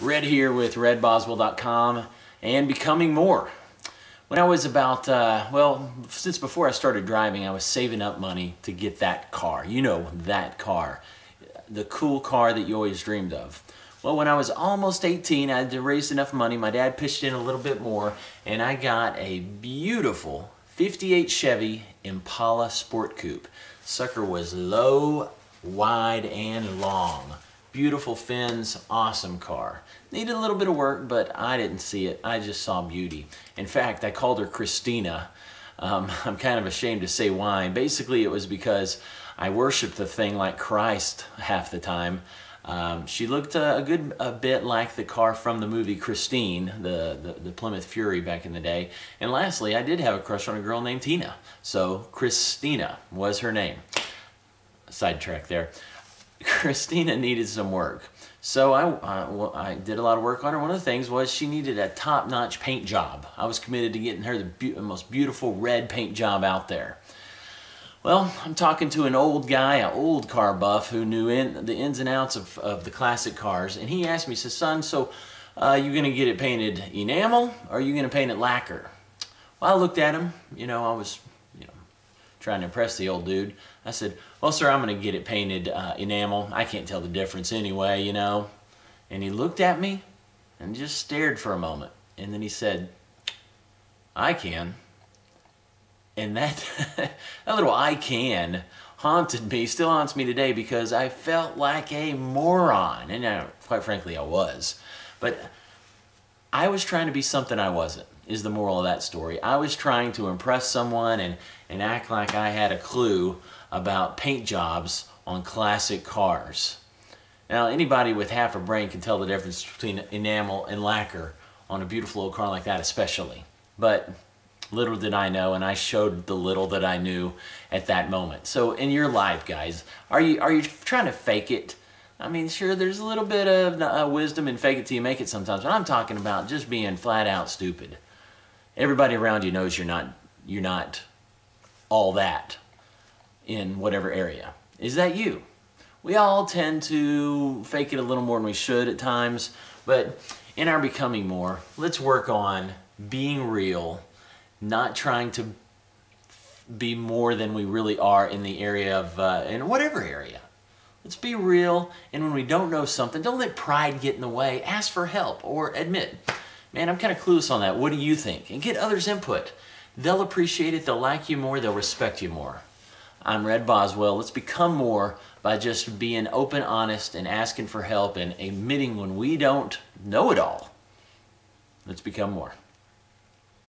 Red here with redboswell.com and becoming more. When I was about, well, since before I started driving, I was saving up money to get that car. You know, that car. The cool car that you always dreamed of. Well, when I was almost 18, I had raised enough money. My dad pitched in a little bit more, and I got a beautiful 58 Chevy Impala Sport Coupe. Sucker was low, wide, and long. Beautiful fins, awesome car. Needed a little bit of work, but I didn't see it. I just saw beauty. In fact, I called her Christina. I'm kind of ashamed to say why. Basically, it was because I worshiped the thing like Christ half the time. She looked a bit like the car from the movie Christine, the Plymouth Fury back in the day. And lastly, I did have a crush on a girl named Tina. So Christina was her name. Sidetrack there. Christina needed some work. So I did a lot of work on her. One of the things was she needed a top-notch paint job. I was committed to getting her the most beautiful red paint job out there. Well, I'm talking to an old guy, an old car buff who knew the ins and outs of the classic cars, and he asked me, he says, "Son, so you gonna get it painted enamel or are you gonna paint it lacquer?" Well, I looked at him, I was trying to impress the old dude. I said, "Well, sir, I'm gonna get it painted enamel. I can't tell the difference anyway, And he looked at me and just stared for a moment, and then he said, "I can." And that, that little "I can" haunted me, still haunts me today, because I felt like a moron. And quite frankly, I was. But I was trying to be something I wasn't, is the moral of that story. I was trying to impress someone and act like I had a clue about paint jobs on classic cars. Now, anybody with half a brain can tell the difference between enamel and lacquer on a beautiful old car like that especially. But little did I know, and I showed the little that I knew at that moment. So in your life, guys, are you trying to fake it? I mean, sure, there's a little bit of wisdom in fake it till you make it sometimes, but I'm talking about just being flat out stupid. Everybody around you knows you're not all that in whatever area. Is that you? We all tend to fake it a little more than we should at times, but in our becoming more, let's work on being real, not trying to be more than we really are in the area of, in whatever area. Let's be real, and when we don't know something, don't let pride get in the way. Ask for help or admit, "Man, I'm kind of clueless on that. What do you think?" And get others' input. They'll appreciate it, they'll like you more, they'll respect you more. I'm Red Boswell. Let's become more by just being open, honest, and asking for help and admitting when we don't know it all. Let's become more.